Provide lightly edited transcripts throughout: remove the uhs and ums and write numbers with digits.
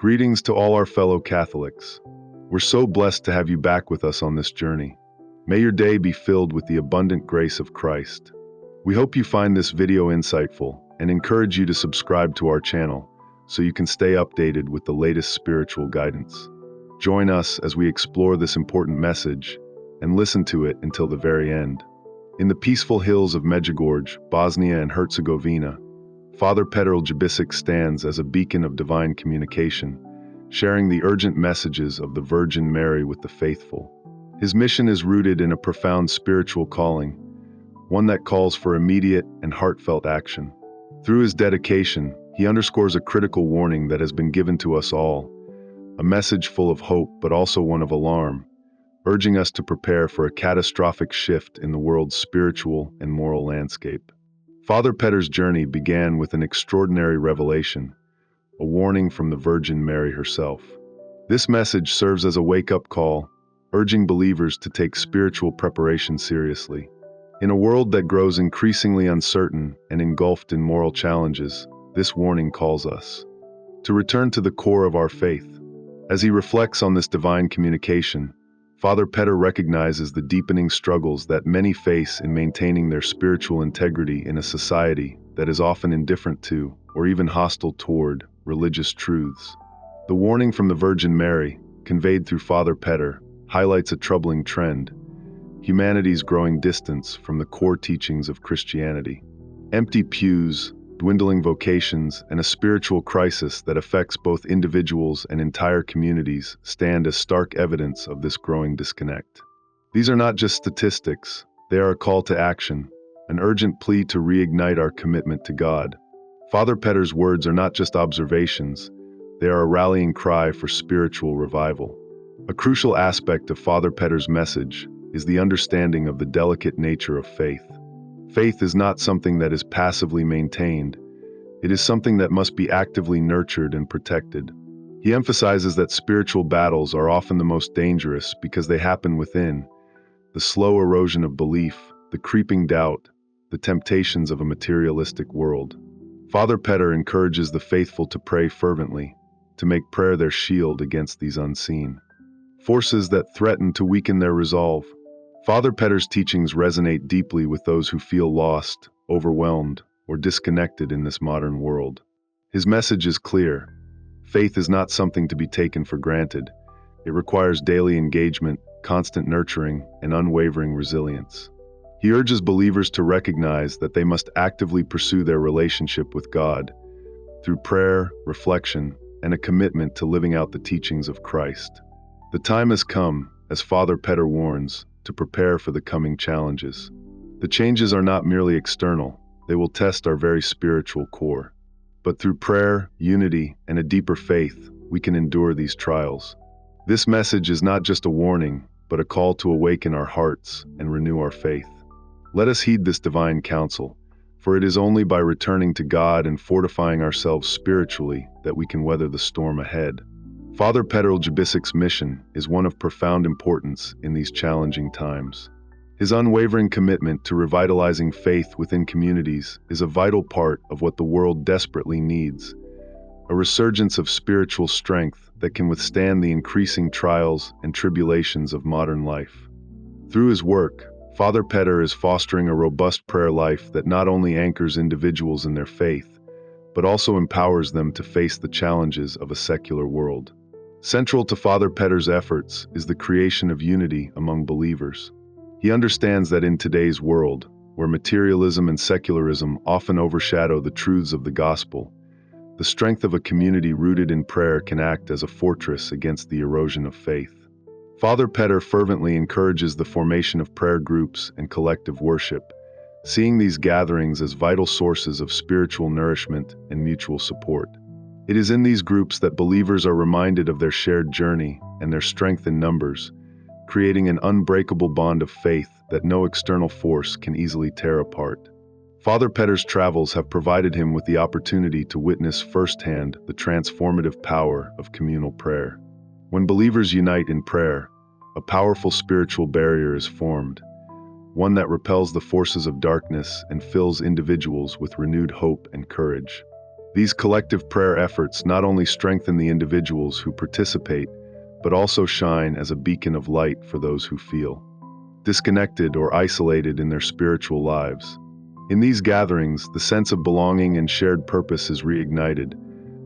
Greetings to all our fellow Catholics. We're so blessed to have you back with us on this journey. May your day be filled with the abundant grace of Christ. We hope you find this video insightful and encourage you to subscribe to our channel so you can stay updated with the latest spiritual guidance. Join us as we explore this important message and listen to it until the very end. In the peaceful hills of Medjugorje, Bosnia and Herzegovina, Father Petar Ljubicic stands as a beacon of divine communication, sharing the urgent messages of the Virgin Mary with the faithful. His mission is rooted in a profound spiritual calling, one that calls for immediate and heartfelt action. Through his dedication, he underscores a critical warning that has been given to us all, a message full of hope but also one of alarm, urging us to prepare for a catastrophic shift in the world's spiritual and moral landscape. Father Petar's journey began with an extraordinary revelation, a warning from the Virgin Mary herself. This message serves as a wake-up call, urging believers to take spiritual preparation seriously. In a world that grows increasingly uncertain and engulfed in moral challenges, this warning calls us to return to the core of our faith. As he reflects on this divine communication, Father Petar recognizes the deepening struggles that many face in maintaining their spiritual integrity in a society that is often indifferent to, or even hostile toward, religious truths. The warning from the Virgin Mary, conveyed through Father Petar, highlights a troubling trend: humanity's growing distance from the core teachings of Christianity. Empty pews, dwindling vocations, and a spiritual crisis that affects both individuals and entire communities stand as stark evidence of this growing disconnect. These are not just statistics, they are a call to action, an urgent plea to reignite our commitment to God. Father Petar's words are not just observations, they are a rallying cry for spiritual revival. A crucial aspect of Father Petar's message is the understanding of the delicate nature of faith. Faith is not something that is passively maintained. It is something that must be actively nurtured and protected. He emphasizes that spiritual battles are often the most dangerous because they happen within: the slow erosion of belief, the creeping doubt, the temptations of a materialistic world. Father Petar encourages the faithful to pray fervently, to make prayer their shield against these unseen forces that threaten to weaken their resolve. Father Petar's teachings resonate deeply with those who feel lost, overwhelmed, or disconnected in this modern world. His message is clear: faith is not something to be taken for granted. It requires daily engagement, constant nurturing, and unwavering resilience. He urges believers to recognize that they must actively pursue their relationship with God through prayer, reflection, and a commitment to living out the teachings of Christ. The time has come, as Father Petar warns, to prepare for the coming challenges. The changes are not merely external, they will test our very spiritual core. But through prayer, unity, and a deeper faith, we can endure these trials. This message is not just a warning, but a call to awaken our hearts and renew our faith. Let us heed this divine counsel, for it is only by returning to God and fortifying ourselves spiritually that we can weather the storm ahead. Father Petar Ljubicic's mission is one of profound importance in these challenging times. His unwavering commitment to revitalizing faith within communities is a vital part of what the world desperately needs: a resurgence of spiritual strength that can withstand the increasing trials and tribulations of modern life. Through his work, Father Petar is fostering a robust prayer life that not only anchors individuals in their faith, but also empowers them to face the challenges of a secular world. Central to Father Petar's efforts is the creation of unity among believers. He understands that in today's world, where materialism and secularism often overshadow the truths of the gospel, the strength of a community rooted in prayer can act as a fortress against the erosion of faith. Father Petar fervently encourages the formation of prayer groups and collective worship, seeing these gatherings as vital sources of spiritual nourishment and mutual support. It is in these groups that believers are reminded of their shared journey and their strength in numbers, creating an unbreakable bond of faith that no external force can easily tear apart. Father Petar's travels have provided him with the opportunity to witness firsthand the transformative power of communal prayer. When believers unite in prayer, a powerful spiritual barrier is formed, one that repels the forces of darkness and fills individuals with renewed hope and courage. These collective prayer efforts not only strengthen the individuals who participate, but also shine as a beacon of light for those who feel disconnected or isolated in their spiritual lives. In these gatherings, the sense of belonging and shared purpose is reignited,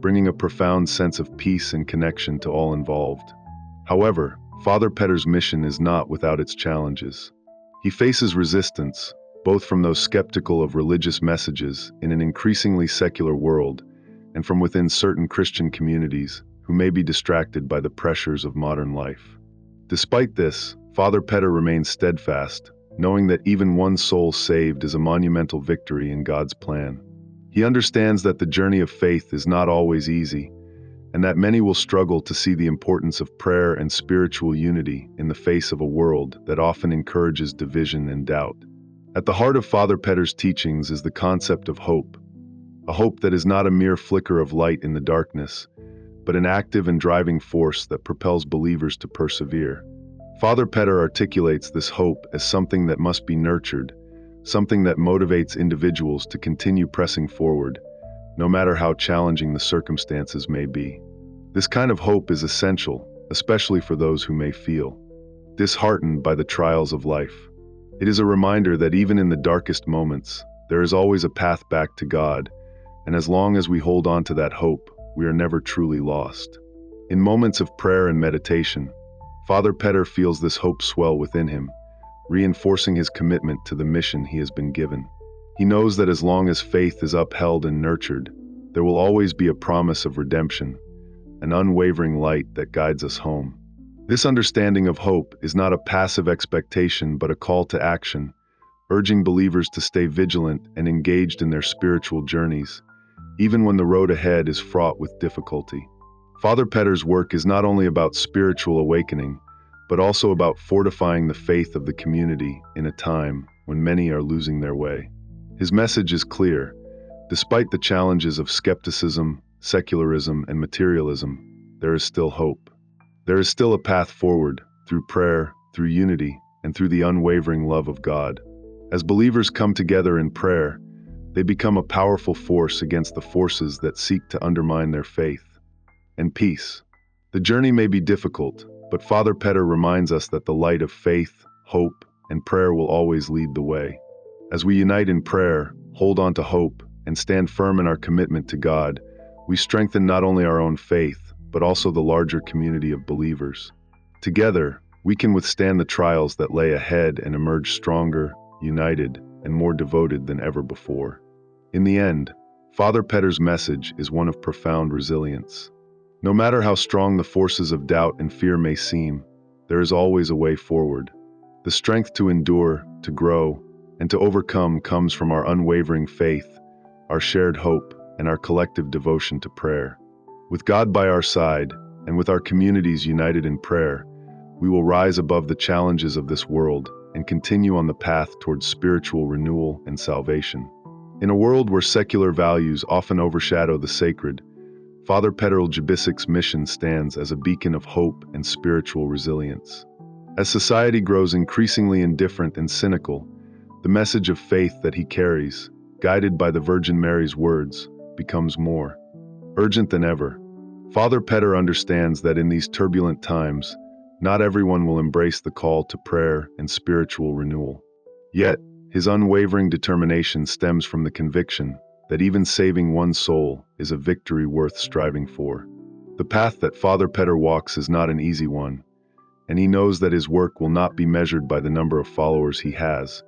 bringing a profound sense of peace and connection to all involved. However, Father Petar's mission is not without its challenges. He faces resistance, both from those skeptical of religious messages in an increasingly secular world, and from within certain Christian communities who may be distracted by the pressures of modern life. Despite this, Father Petar remains steadfast, knowing that even one soul saved is a monumental victory in God's plan. He understands that the journey of faith is not always easy, and that many will struggle to see the importance of prayer and spiritual unity in the face of a world that often encourages division and doubt. At the heart of Father Petar's teachings is the concept of hope, a hope that is not a mere flicker of light in the darkness, but an active and driving force that propels believers to persevere. Father Petar articulates this hope as something that must be nurtured, something that motivates individuals to continue pressing forward, no matter how challenging the circumstances may be. This kind of hope is essential, especially for those who may feel disheartened by the trials of life. It is a reminder that even in the darkest moments, there is always a path back to God, and as long as we hold on to that hope, we are never truly lost. In moments of prayer and meditation, Father Petar feels this hope swell within him, reinforcing his commitment to the mission he has been given. He knows that as long as faith is upheld and nurtured, there will always be a promise of redemption, an unwavering light that guides us home. This understanding of hope is not a passive expectation but a call to action, urging believers to stay vigilant and engaged in their spiritual journeys, even when the road ahead is fraught with difficulty. Father Petar's work is not only about spiritual awakening, but also about fortifying the faith of the community in a time when many are losing their way. His message is clear. Despite the challenges of skepticism, secularism, and materialism, there is still hope. There is still a path forward, through prayer, through unity, and through the unwavering love of God. As believers come together in prayer, they become a powerful force against the forces that seek to undermine their faith and peace. The journey may be difficult, but Father Petar reminds us that the light of faith, hope, and prayer will always lead the way. As we unite in prayer, hold on to hope, and stand firm in our commitment to God, we strengthen not only our own faith, but also the larger community of believers. Together, we can withstand the trials that lay ahead and emerge stronger, united, and more devoted than ever before. In the end, Father Petar's message is one of profound resilience. No matter how strong the forces of doubt and fear may seem, there is always a way forward. The strength to endure, to grow, and to overcome comes from our unwavering faith, our shared hope, and our collective devotion to prayer. With God by our side, and with our communities united in prayer, we will rise above the challenges of this world and continue on the path towards spiritual renewal and salvation. In a world where secular values often overshadow the sacred, Father Petar Ljubicic's mission stands as a beacon of hope and spiritual resilience. As society grows increasingly indifferent and cynical, the message of faith that he carries, guided by the Virgin Mary's words, becomes more urgent than ever. Father Petar understands that in these turbulent times, not everyone will embrace the call to prayer and spiritual renewal. Yet, his unwavering determination stems from the conviction that even saving one soul is a victory worth striving for. The path that Father Petar walks is not an easy one, and he knows that his work will not be measured by the number of followers he has,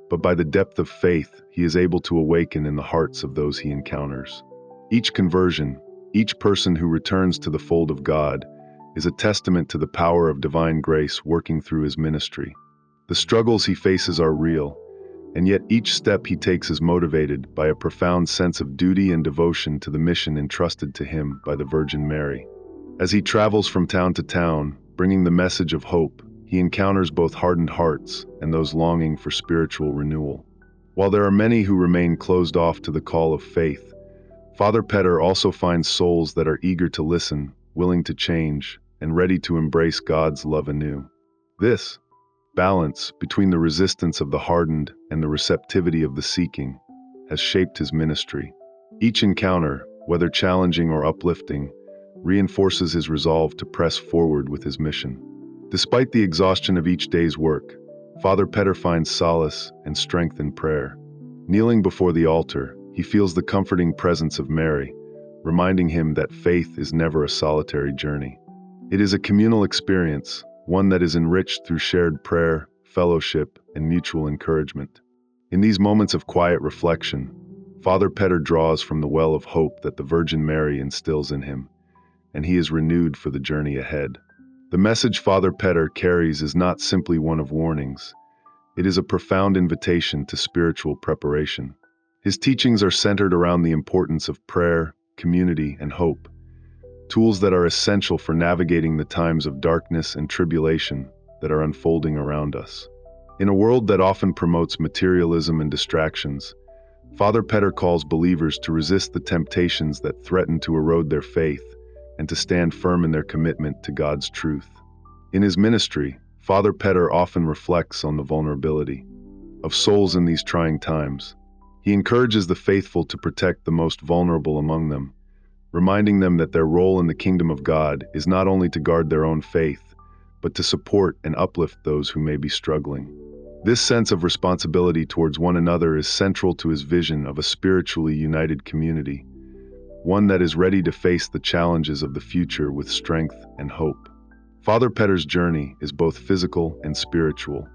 but by the depth of faith he is able to awaken in the hearts of those he encounters. Each conversion, each person who returns to the fold of God, is a testament to the power of divine grace working through his ministry. The struggles he faces are real, and yet each step he takes is motivated by a profound sense of duty and devotion to the mission entrusted to him by the Virgin Mary. As he travels from town to town, bringing the message of hope, he encounters both hardened hearts and those longing for spiritual renewal. While there are many who remain closed off to the call of faith, Father Petar also finds souls that are eager to listen, willing to change, and ready to embrace God's love anew. This balance between the resistance of the hardened and the receptivity of the seeking has shaped his ministry. Each encounter, whether challenging or uplifting, reinforces his resolve to press forward with his mission. Despite the exhaustion of each day's work, Father Petar finds solace and strength in prayer. Kneeling before the altar, he feels the comforting presence of Mary, reminding him that faith is never a solitary journey. It is a communal experience, one that is enriched through shared prayer, fellowship, and mutual encouragement. In these moments of quiet reflection, Father Petar draws from the well of hope that the Virgin Mary instills in him, and he is renewed for the journey ahead. The message Father Petar carries is not simply one of warnings. It is a profound invitation to spiritual preparation. His teachings are centered around the importance of prayer, community, and hope, tools that are essential for navigating the times of darkness and tribulation that are unfolding around us. In a world that often promotes materialism and distractions, Father Petar calls believers to resist the temptations that threaten to erode their faith and to stand firm in their commitment to God's truth. In his ministry, Father Petar often reflects on the vulnerability of souls in these trying times. He encourages the faithful to protect the most vulnerable among them, reminding them that their role in the kingdom of God is not only to guard their own faith, but to support and uplift those who may be struggling. This sense of responsibility towards one another is central to his vision of a spiritually united community, one that is ready to face the challenges of the future with strength and hope. Father Petar's journey is both physical and spiritual.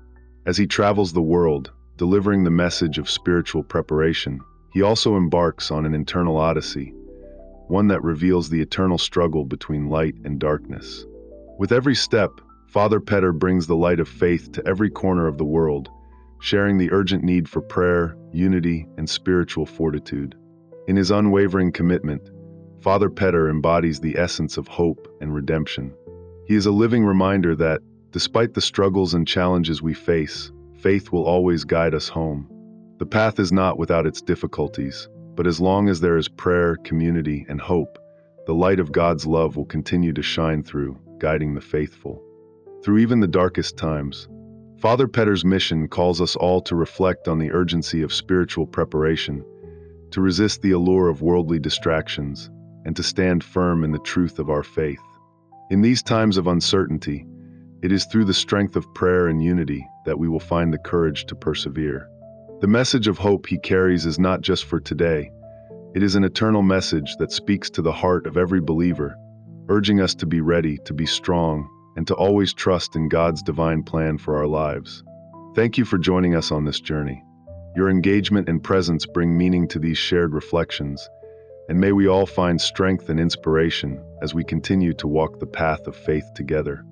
As he travels the world, delivering the message of spiritual preparation, he also embarks on an internal odyssey, one that reveals the eternal struggle between light and darkness. With every step, Father Petar brings the light of faith to every corner of the world, sharing the urgent need for prayer, unity, and spiritual fortitude. In his unwavering commitment, Father Petar embodies the essence of hope and redemption. He is a living reminder that, despite the struggles and challenges we face, faith will always guide us home. The path is not without its difficulties, but as long as there is prayer, community, and hope, the light of God's love will continue to shine through, guiding the faithful. Through even the darkest times, Father Petar's mission calls us all to reflect on the urgency of spiritual preparation, to resist the allure of worldly distractions, and to stand firm in the truth of our faith. In these times of uncertainty, it is through the strength of prayer and unity that we will find the courage to persevere. The message of hope he carries is not just for today. It is an eternal message that speaks to the heart of every believer, urging us to be ready, to be strong, and to always trust in God's divine plan for our lives. Thank you for joining us on this journey. Your engagement and presence bring meaning to these shared reflections, and may we all find strength and inspiration as we continue to walk the path of faith together.